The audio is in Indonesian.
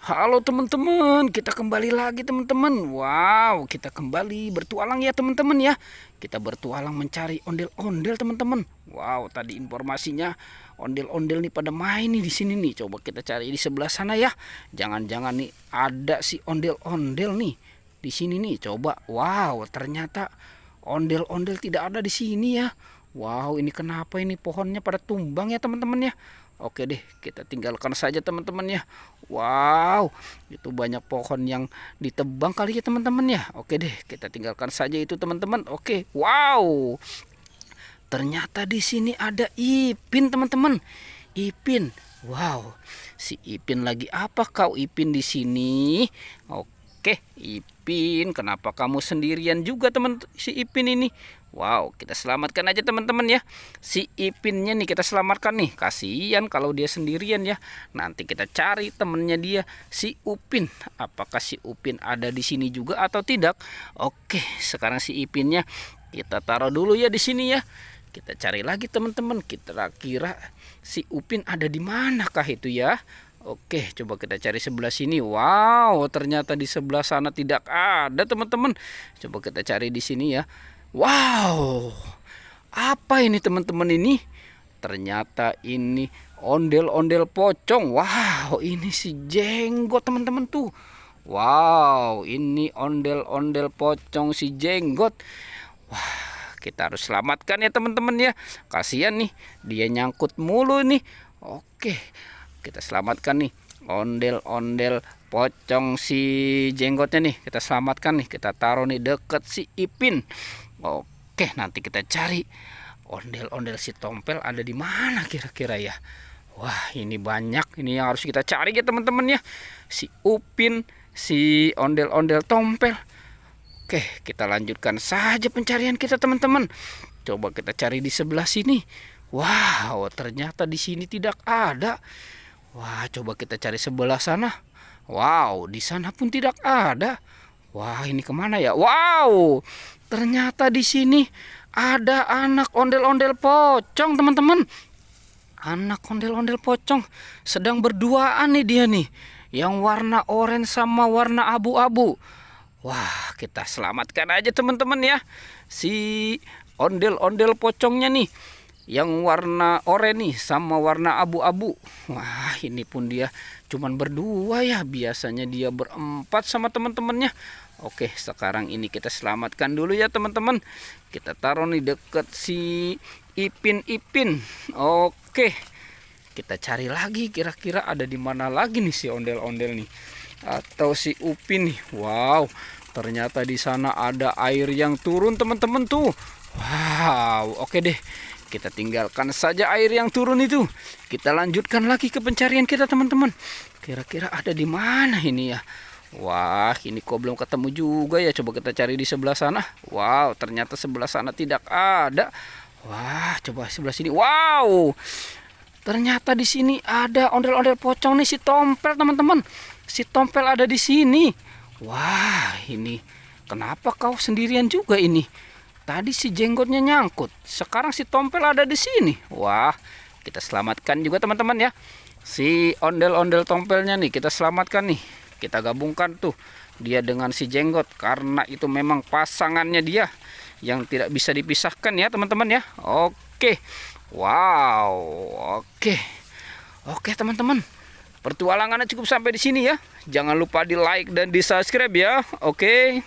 Halo teman-teman, kita kembali lagi teman-teman. Wow, kita kembali bertualang ya teman-teman ya. Kita bertualang mencari ondel-ondel teman-teman. Wow, tadi informasinya ondel-ondel nih pada main nih di sini nih. Coba kita cari di sebelah sana ya. Jangan-jangan nih ada si ondel-ondel nih di sini nih. Coba. Wow, ternyata ondel-ondel tidak ada di sini ya. Wow, ini kenapa ini pohonnya pada tumbang ya teman-teman ya. Oke deh, kita tinggalkan saja teman-teman ya. Wow, itu banyak pohon yang ditebang kali ya teman-teman ya. Oke deh, kita tinggalkan saja itu teman-teman. Oke, wow. Ternyata di sini ada Ipin teman-teman. Ipin, wow. Si Ipin lagi apa kau Ipin di sini? Oke, Ipin, kenapa kamu sendirian juga teman si Ipin ini? Wow, kita selamatkan aja teman-teman ya. Si Ipinnya nih kita selamatkan nih. Kasihan kalau dia sendirian ya. Nanti kita cari temennya dia, si Upin. Apakah si Upin ada di sini juga atau tidak? Oke, sekarang si Ipinnya kita taruh dulu ya di sini ya. Kita cari lagi teman-teman. Kira-kira si Upin ada di manakah itu ya? Oke, coba kita cari sebelah sini. Wow, ternyata di sebelah sana tidak ada teman-teman. Coba kita cari di sini ya. Wow, apa ini teman-teman ini? Ternyata ini ondel-ondel pocong. Wow, ini si Jenggot teman-teman tuh. Wow, ini ondel-ondel pocong si Jenggot. Wah, kita harus selamatkan ya teman-teman ya. Kasihan nih, dia nyangkut mulu nih. Oke, kita selamatkan nih ondel-ondel pocong si Jenggotnya nih. Kita selamatkan nih, kita taruh nih deket si Ipin. Oke, nanti kita cari ondel-ondel si Tompel ada di mana kira-kira ya. Wah, ini banyak ini yang harus kita cari ya teman-teman ya. Si Upin, si ondel-ondel Tompel. Oke, kita lanjutkan saja pencarian kita teman-teman. Coba kita cari di sebelah sini. Wow, ternyata di sini tidak ada. Wah, coba kita cari sebelah sana. Wow, di sana pun tidak ada. Wah, ini kemana ya? Wow, ternyata di sini ada anak ondel-ondel pocong teman-teman. Anak ondel-ondel pocong sedang berduaan nih dia nih. Yang warna oranye sama warna abu-abu. Wah, kita selamatkan aja teman-teman ya. Si ondel-ondel pocongnya nih. Yang warna oranye nih sama warna abu-abu. Wah, ini pun dia cuman berdua ya. Biasanya dia berempat sama teman-temannya. Oke, sekarang ini kita selamatkan dulu ya teman-teman. Kita taruh nih deket si Ipin. Oke, kita cari lagi kira-kira ada di mana lagi nih si ondel-ondel nih. Atau si Upin nih. Wow, ternyata di sana ada air yang turun teman-teman tuh. Wow, oke deh. Kita tinggalkan saja air yang turun itu. Kita lanjutkan lagi ke pencarian kita teman-teman. Kira-kira ada di mana ini ya? Wah, ini kok belum ketemu juga ya. Coba kita cari di sebelah sana. Wow, ternyata sebelah sana tidak ada. Wah, coba sebelah sini. Wow, ternyata di sini ada ondel-ondel pocong nih si Tompel teman-teman. Si Tompel ada di sini. Wah, ini kenapa kau sendirian juga ini? Tadi si Jenggotnya nyangkut, sekarang si Tompel ada di sini. Wah, kita selamatkan juga teman-teman ya. Si ondel-ondel Tompelnya nih kita selamatkan nih. Kita gabungkan tuh dia dengan si Jenggot karena itu memang pasangannya dia yang tidak bisa dipisahkan ya teman-teman ya. Oke. Wow, oke. Oke teman-teman. Pertualangannya cukup sampai di sini ya. Jangan lupa di like dan di subscribe ya. Oke.